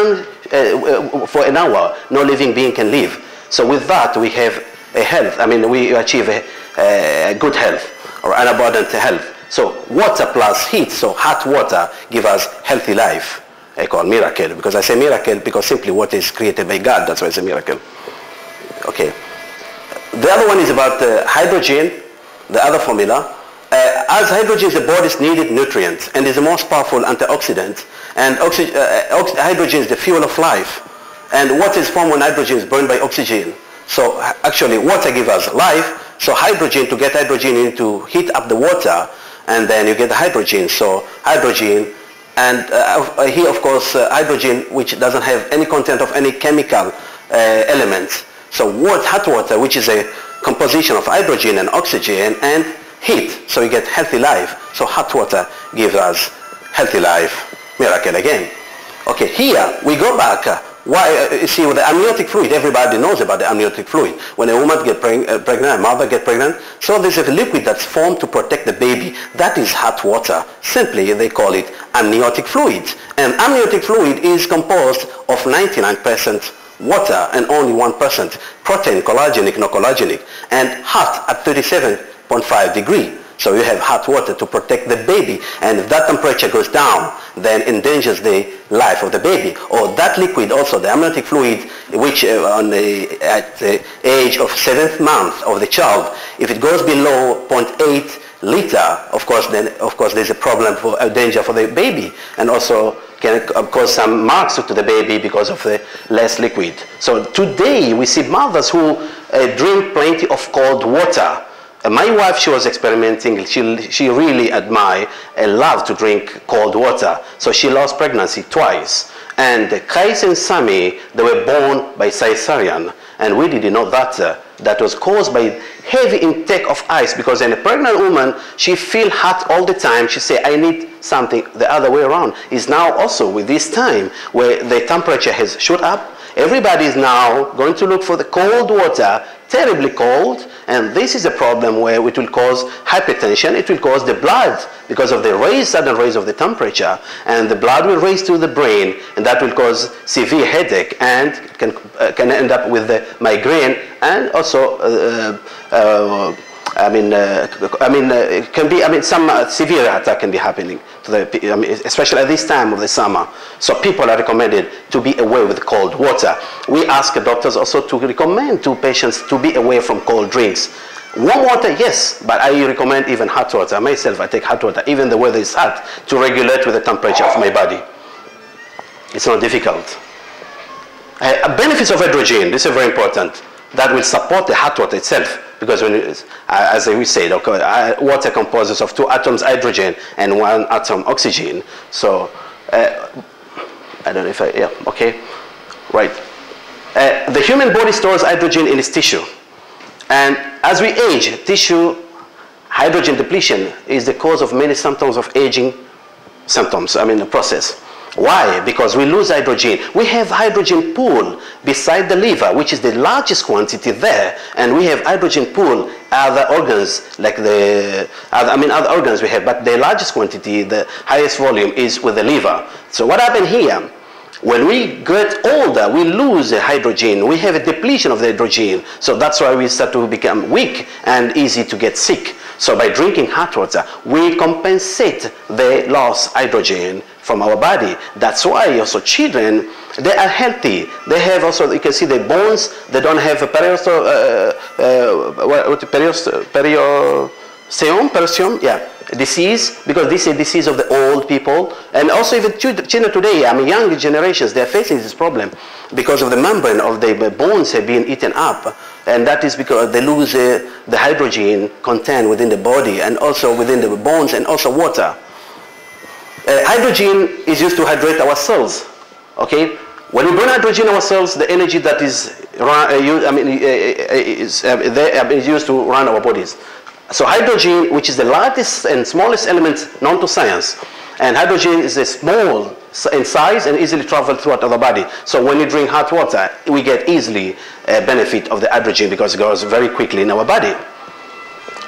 oxygen for an hour, no living being can live. So with that, we have a health. I mean, we achieve a good health or an abundant health. So water plus heat, so hot water, give us healthy life. I call miracle, because I say miracle because simply water is created by God. That's why it's a miracle. Okay. The other one is about hydrogen, the other formula. As hydrogen is the body's needed nutrient and is the most powerful antioxidant, and hydrogen is the fuel of life. And what is formed when hydrogen is burned by oxygen? So actually water gives us life, so hydrogen, to get hydrogen, you need to heat up the water, and then you get the hydrogen. So hydrogen, and here of course hydrogen, which doesn't have any content of any chemical elements. So hot water, which is a composition of hydrogen and oxygen and heat, so you get healthy life. So hot water gives us healthy life, miracle again. Okay, here we go back. Why? You see, with the amniotic fluid, everybody knows about the amniotic fluid. When a woman gets pregnant, a mother gets pregnant, so there's a liquid that's formed to protect the baby. That is hot water. Simply, they call it amniotic fluid. And amniotic fluid is composed of 99% water and only 1% protein, collagenic, no collagenic, and hot at 37.5 degrees. So you have hot water to protect the baby, and if that temperature goes down, then endangers the life of the baby. Or that liquid, also the amniotic fluid, which at the age of 7th month of the child, if it goes below 0.8 liter, of course there's a problem for a danger for the baby, and also can cause some marks to the baby because of the less liquid. So today we see mothers who drink plenty of cold water. My wife, she was experimenting. She really admired and loved to drink cold water. So she lost pregnancy twice. And Kais and Sami, they were born by cesarean. And we didn't know that. That was caused by heavy intake of ice, because in a pregnant woman, she feel hot all the time. She say, I need something the other way around. Is now also with this time where the temperature has shot up. Everybody is now going to look for the cold water, terribly cold, and this is a problem where it will cause hypertension. It will cause the blood, because of the sudden raise of the temperature, and the blood will raise to the brain, and that will cause severe headache and can end up with the migraine, and also some severe attack can be happening to the, especially at this time of the summer. So people are recommended to be away with cold water. We ask doctors also to recommend to patients to be away from cold drinks. Warm water, yes, but I recommend even hot water. Myself, I take hot water, even the weather is hot, to regulate with the temperature of my body. It's not difficult. Benefits of hydrogen, this is very important. That will support the hot water itself, because when as we said, okay, water composes of 2 atoms hydrogen and 1 atom oxygen. So I don't know if okay, right. The human body stores hydrogen in its tissue, and as we age, tissue hydrogen depletion is the cause of many symptoms of aging symptoms. The process. Why? Because we lose hydrogen. We have hydrogen pool beside the liver, which is the largest quantity there, and we have hydrogen pool other organs, like other organs we have, but the largest quantity, the highest volume, is with the liver. So what happened here? When we get older, we lose the hydrogen. We have a depletion of the hydrogen. So that's why we start to become weak and easy to get sick. So by drinking hot water, we compensate the lost hydrogen from our body. That's why also children, they are healthy. They have also, you can see the bones, they don't have a periostome, yeah, disease, because this is a disease of the old people. And also even children today, young generations, they're facing this problem because of the membrane of the bones have been eaten up. And that is because they lose the hydrogen content within the body and also within the bones and also water. Hydrogen is used to hydrate our cells. Okay, when we burn hydrogen in our cells, the energy that is used to run our bodies. So hydrogen, which is the largest and smallest element known to science, and hydrogen is a small in size and easily travel throughout our body. So when you drink hot water, we get easily a benefit of the hydrogen because it goes very quickly in our body.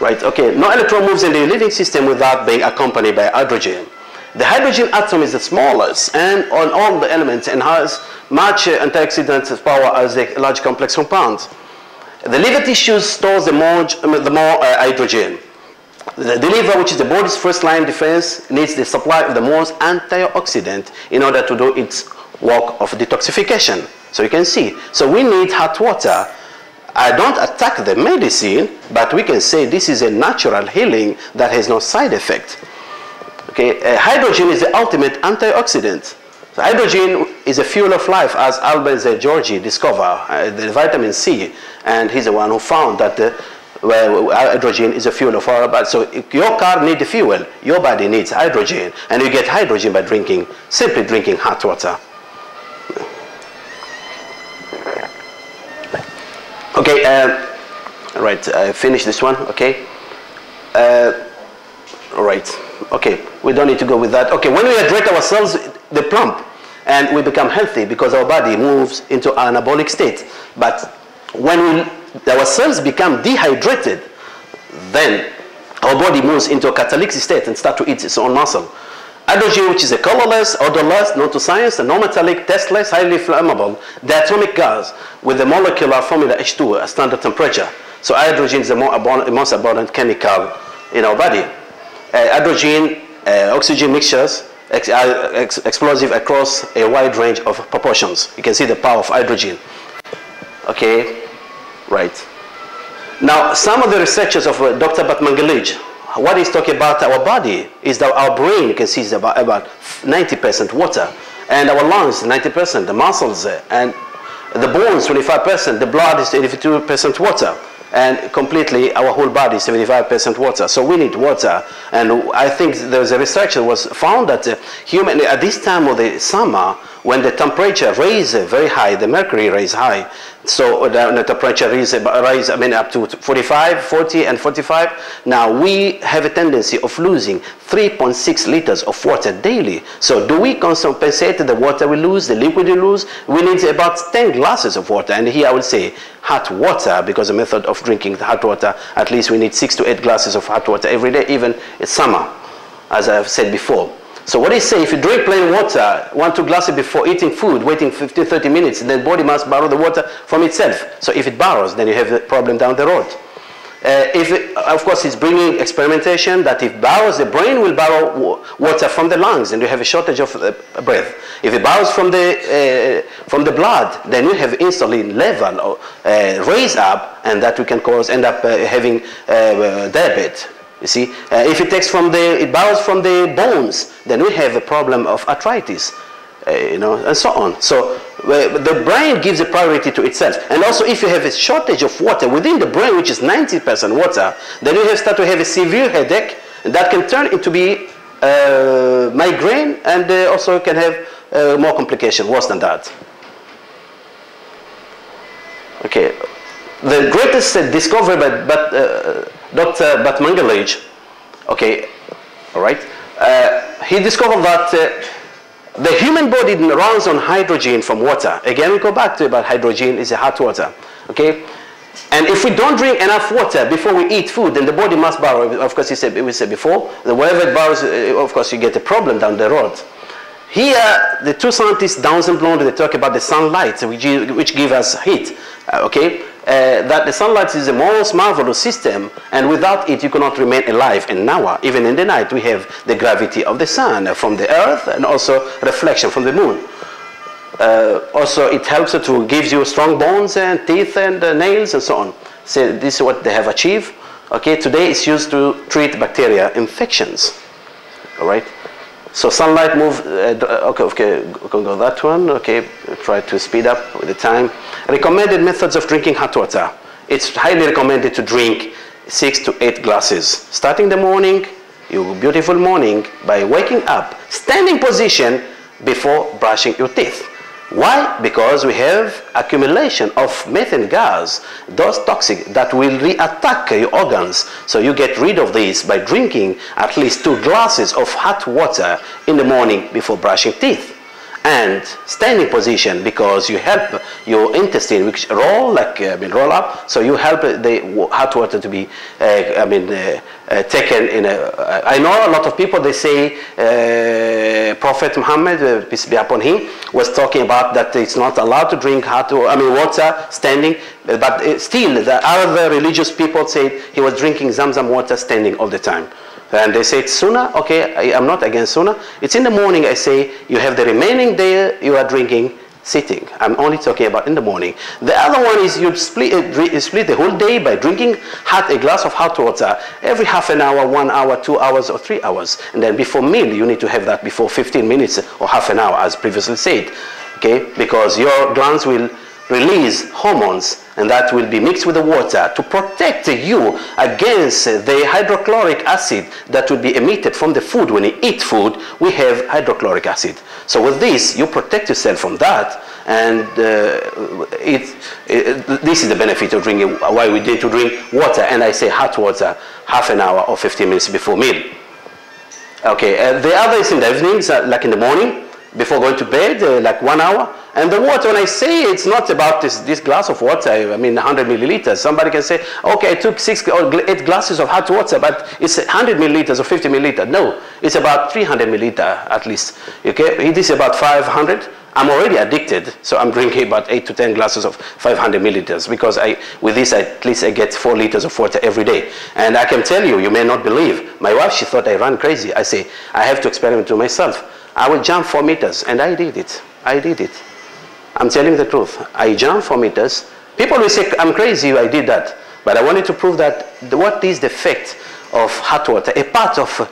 Right? Okay. No electron moves in the living system without being accompanied by hydrogen. The hydrogen atom is the smallest and on all the elements and has much antioxidant power as a large complex compound. The liver tissue stores the more hydrogen. The liver, which is the body's first line defense, needs the supply of the most antioxidant in order to do its work of detoxification. So you can see. So we need hot water. I don't attack the medicine, but we can say this is a natural healing that has no side effect. Okay, hydrogen is the ultimate antioxidant. So hydrogen is a fuel of life, as AlHajri-Doctors discovered, the vitamin C, and he's the one who found that hydrogen is a fuel of our body. So if your car needs fuel, your body needs hydrogen, and you get hydrogen by simply drinking hot water. Okay, right, I finished this one, okay. Right, okay, we don't need to go with that. Okay, when we hydrate ourselves, they plump, and we become healthy because our body moves into an anabolic state. But when our cells become dehydrated, then our body moves into a catalytic state and starts to eat its own muscle. Hydrogen, which is a colorless, odorless, known to science, a non-metallic, tasteless, highly flammable, diatomic gas with the molecular formula H2 at standard temperature. So hydrogen is the most abundant chemical in our body. Hydrogen, oxygen mixtures are explosive across a wide range of proportions. You can see the power of hydrogen. Okay, right. Now, some of the researchers of Dr. Batmangalij, what he's talking about our body is that our brain, you can see, is about 90% water, and our lungs 90%, the muscles and the bones 25%, the blood is 82% water, and completely our whole body is 75% water. So we need water, and I think there's a research that was found that human at this time of the summer, when the temperature raises very high, the mercury raises high, so the temperature rise up to 45, 40, and 45. Now we have a tendency of losing 3.6 liters of water daily. So do we compensate the water we lose, the liquid we lose? We need about 10 glasses of water. And here I would say hot water, because the method of drinking the hot water, at least we need 6 to 8 glasses of hot water every day, even in summer, as I've said before. So what they say, if you drink plain water, 1-2 glasses before eating food, waiting 15-30 minutes, then the body must borrow the water from itself. So if it borrows, then you have a problem down the road. Of course, it's bringing experimentation that if borrows, the brain will borrow water from the lungs, and you have a shortage of breath. If it borrows from the blood, then you have insulin level raise up, and that we can end up having diabetes. You see, if it borrows from the bones, then we have a problem of arthritis, and so on. So the brain gives a priority to itself. And also, if you have a shortage of water within the brain, which is 90% water, then you start to have a severe headache, and that can turn into be migraine, and also can have more complication, worse than that. Okay, the greatest discovery by Dr. Batmangalij, okay, all right, he discovered that the human body runs on hydrogen from water. Again, we go back to about hydrogen is a hot water, okay? And if we don't drink enough water before we eat food, then the body must borrow. Of course, we said before, that wherever it borrows, of course, you get a problem down the road. Here, the two scientists, Downs and Blonde, they talk about the sunlight, which give us heat, okay? That the sunlight is the most marvelous system, and without it you cannot remain alive. And now, even in the night, we have the gravity of the sun from the earth, and also reflection from the moon. Also, it helps to give you strong bones and teeth and nails and so on. So this is what they have achieved. Okay, today it's used to treat bacteria infections. All right. So sunlight move, okay, we can go that one, okay, try to speed up with the time. Recommended methods of drinking hot water. It's highly recommended to drink 6 to 8 glasses. Starting the morning, your beautiful morning, by waking up, standing position before brushing your teeth. Why? Because we have accumulation of methane gas, those toxic that will re-attack your organs. So you get rid of this by drinking at least 2 glasses of hot water in the morning before brushing teeth. and standing position, because you help your intestine, which roll roll up. So you help the hot water to be taken in a. I know a lot of people, they say Prophet Muhammad, peace be upon him, was talking about that it's not allowed to drink water standing, but still the other religious people said he was drinking Zamzam water standing all the time. And they say it's sunnah. Okay, I'm not against sunnah. It's in the morning. I say you have the remaining day you are drinking sitting. I'm only talking about in the morning. The other one is you split the whole day by drinking a glass of hot water every half an hour, 1 hour, 2 hours, or 3 hours. And then before meal, you need to have that before 15 minutes or half an hour, as previously said. Okay, because your glands will release hormones, and that will be mixed with the water to protect you against the hydrochloric acid that will be emitted from the food. When you eat food, we have hydrochloric acid. So with this, you protect yourself from that, and this is the benefit of drinking, why we need to drink water. And I say hot water, half an hour or 15 minutes before meal. Okay, the other is in the evenings, like in the morning, before going to bed, like 1 hour. And the water, when I say it's not about this glass of water, 100 milliliters. Somebody can say, okay, I took 6 or 8 glasses of hot water, but it's 100 milliliters or 50 milliliters. No, it's about 300 milliliters at least. Okay, this is about 500. I'm already addicted, so I'm drinking about 8 to 10 glasses of 500 milliliters, because with this, at least I get 4 liters of water every day. And I can tell you, you may not believe, my wife, she thought I ran crazy. I say, I have to experiment to myself. I will jump 4 meters, and I did it. I did it. I'm telling the truth. I jumped 4 meters. People will say, I'm crazy, I did that. But I wanted to prove that what is the effect of hot water, a part of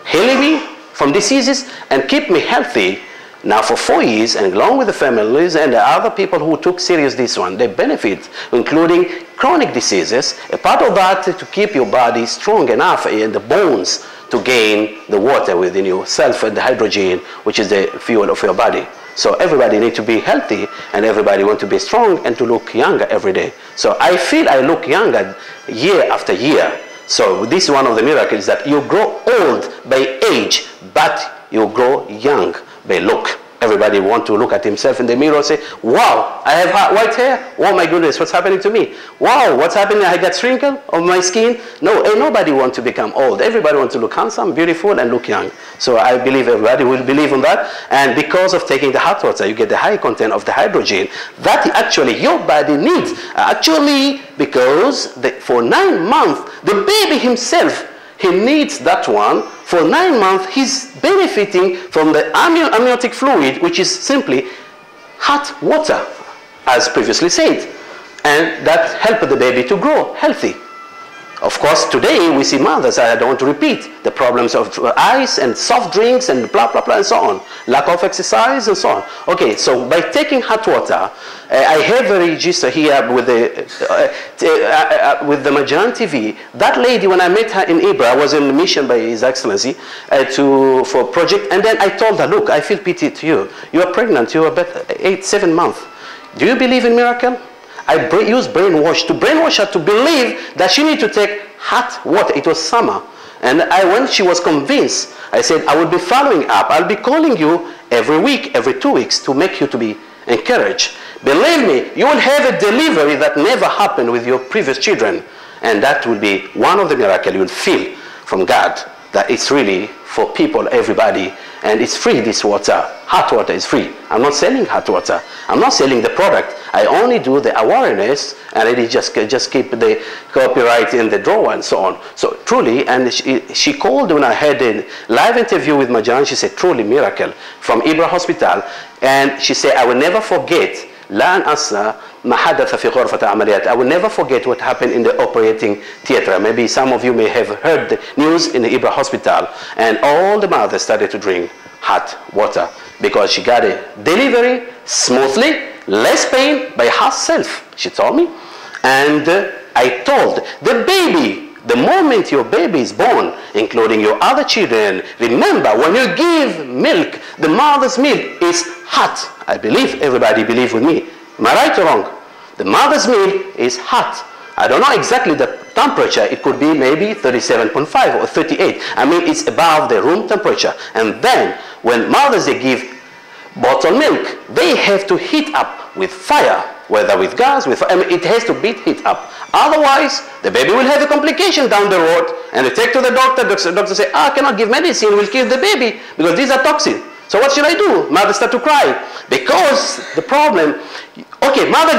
healing me from diseases and keep me healthy now for 4 years, and along with the families and the other people who took serious this one, they benefit, including chronic diseases. A part of that to keep your body strong enough in the bones to gain the water within yourself and the hydrogen, which is the fuel of your body. So everybody needs to be healthy, and everybody wants to be strong and to look younger every day. So I feel I look younger year after year. So this is one of the miracles, that you grow old by age, but you grow young by look. Everybody wants to look at himself in the mirror and say, wow, I have white hair. Oh my goodness, what's happening to me? Wow, what's happening? I got wrinkles on my skin. No, nobody wants to become old. Everybody wants to look handsome, beautiful, and look young. So I believe everybody will believe in that. And because of taking the hot water, you get the high content of the hydrogen that actually your body needs. Actually, because for 9 months, the baby himself, he needs that one. For 9 months, he's benefiting from the amniotic fluid, which is simply hot water, as previously said. And that helps the baby to grow healthy. Of course, today we see mothers, I don't want to repeat, the problems of ice and soft drinks and blah, blah, blah, and so on. Lack of exercise and so on. Okay, so by taking hot water, I have a register here with the Majan TV. That lady, when I met her in Ibra, I was in a mission by His Excellency for a project, and then I told her, look, I feel pity to you. You are pregnant, you are 7 months. Do you believe in miracle? I use brainwash to brainwash her to believe that she needs to take hot water. It was summer. And when she was convinced, I said, I will be following up. I'll be calling you every week, every 2 weeks to make you to be encouraged. Believe me, you will have a delivery that never happened with your previous children. And that will be one of the miracles you will feel from God, that it's really for people, everybody, and it's free, this water. Hot water is free. I'm not selling hot water. I'm not selling the product. I only do the awareness, and it is just keep the copyright in the drawer and so on. So truly, and she called when I had a live interview with Majan. She said, truly miracle from Ibra Hospital. And she said, I will never forget, I will never forget what happened in the operating theater. Maybe some of you may have heard the news in the Ibra Hospital, and all the mothers started to drink hot water because she got a delivery smoothly, less pain by herself, she told me. And I told the baby, the moment your baby is born, including your other children, remember when you give milk, the mother's milk is hot. I believe everybody believes with me. Am I right or wrong? The mother's milk is hot. I don't know exactly the temperature. It could be maybe 37.5 or 38. I mean, it's above the room temperature. And then when mothers, they give bottled milk, they have to heat up with fire, whether with gas, with fire. I mean, it has to be heat up. Otherwise, the baby will have a complication down the road, and they take to the doctor. Doctor say, I cannot give medicine, we'll kill the baby, because these are toxins. So what should I do? Mother start to cry. Because the problem, okay, mother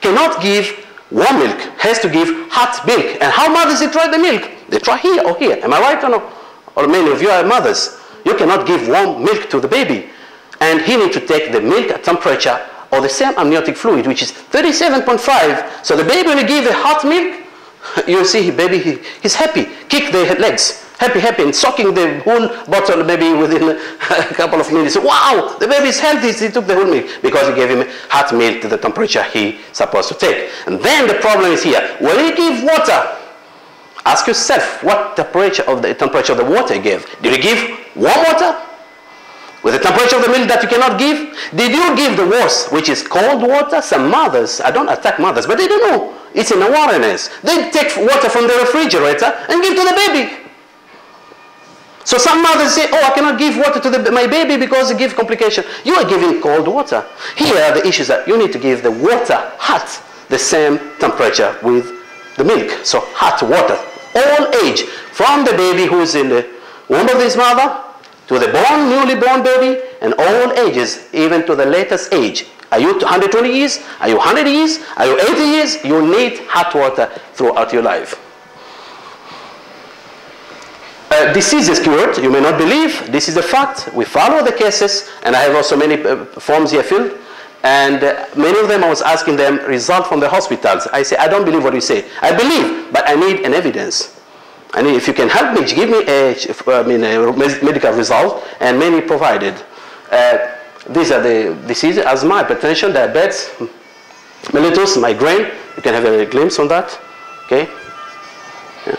cannot give warm milk, has to give hot milk. And how mothers they try the milk? They try here or here. Am I right or no? Or many of you are mothers. You cannot give warm milk to the baby. And he needs to take the milk at temperature or the same amniotic fluid, which is 37.5. So the baby will give a hot milk. You see, baby, he's happy. Kick the legs. Happy, and sucking the whole bottle maybe within a couple of minutes. Wow, the baby is healthy. He took the whole milk because he gave him hot milk to the temperature he's supposed to take. And then the problem is here. When you give water, ask yourself what temperature of the water you gave. Did you give warm water? With the temperature of the milk that you cannot give? Did you give the worst, which is cold water? Some mothers, I don't attack mothers, but they don't know. It's in awareness. They take water from the refrigerator and give to the baby. So some mothers say, oh, I cannot give water to my baby because it gives complication. You are giving cold water. Here are the issues that you need to give the water hot, the same temperature with the milk. So hot water, all age, from the baby who is in the womb of his mother to the newly born baby, and all ages, even to the latest age. Are you 120 years? Are you 100 years? Are you 80 years? You need hot water throughout your life. Disease is cured. You may not believe. This is a fact. We follow the cases, and I have also many forms here filled. And many of them, I was asking them result from the hospitals. I say, I don't believe what you say. I believe, but I need an evidence. I mean, if you can help me, give me a medical result, and many provided. These are the diseases: asthma, hypertension, diabetes, mellitus, migraine. You can have a glimpse on that. Okay. Yeah.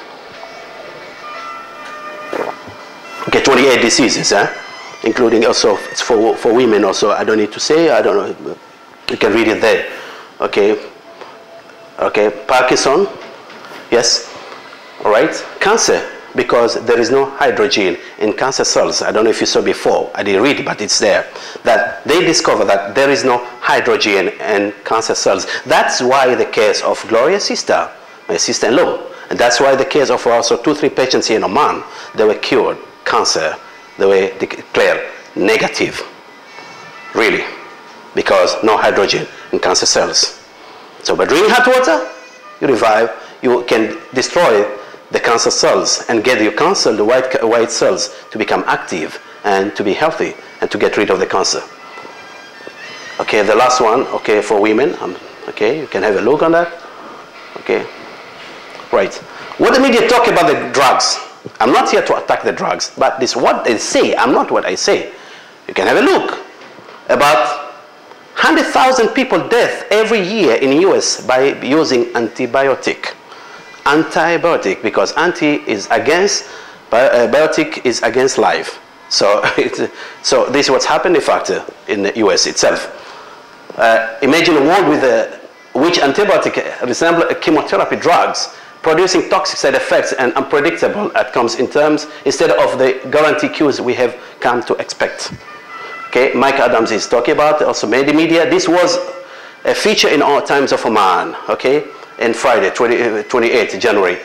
Okay, 28 diseases, including also it's for women. Also, I don't need to say. I don't know. You can read it there. Okay. Okay. Parkinson. Yes. All right, cancer, because there is no hydrogen in cancer cells. I don't know if you saw before. I didn't read it, but it's there. That they discover that there is no hydrogen in cancer cells. That's why the case of Gloria's sister, my sister-in-law, and that's why the case of also 2-3 patients here in Oman, they were cured cancer. They were declared negative, really, because no hydrogen in cancer cells. So by drinking hot water, you revive. You can destroy the cancer cells and get your cancer, the white cells, to become active and to be healthy and to get rid of the cancer. Okay, the last one, okay, for women. Okay, you can have a look on that. Okay, right. What the media talk about the drugs. I'm not here to attack the drugs, but this is what they say. I'm not what I say. You can have a look. About 100,000 people death every year in the US by using antibiotic. Antibiotic, because anti is against, biotic is against life. So, so this is what's happened, in fact, in the US itself. Imagine a world with which antibiotic resemble chemotherapy drugs, producing toxic side effects and unpredictable outcomes in terms, instead of the guarantee cures we have come to expect. Okay, Mike Adams is talking about, also made the media. This was a feature in Our Times of Oman, okay? And Friday, 28th January.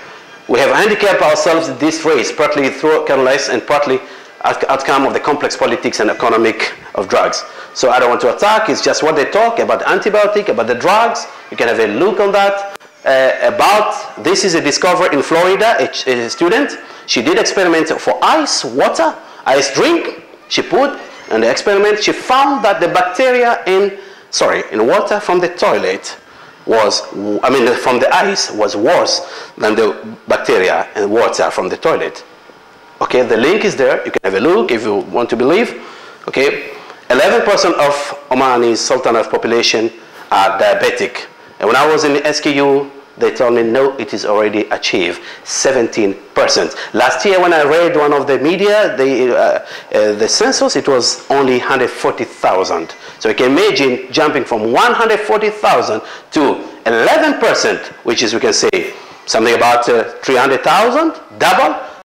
We have handicapped ourselves in this race, partly through carelessness and partly outcome of the complex politics and economic of drugs. So I don't want to attack, it's just what they talk about antibiotic, about the drugs. You can have a look on that. This is a discovery in Florida, a student. She did experiment for ice water, ice drink. She put in the experiment, she found that the bacteria in water from the toilet from the ice was worse than the bacteria in water from the toilet. Okay, the link is there. You can have a look if you want to believe. Okay, 11% of Omani's Sultanate population are diabetic. And when I was in the SKU, they told me, no, it is already achieved, 17%. Last year when I read one of the media, the census, it was only 140,000. So you can imagine jumping from 140,000 to 11%, which is, we can say, something about 300,000, double.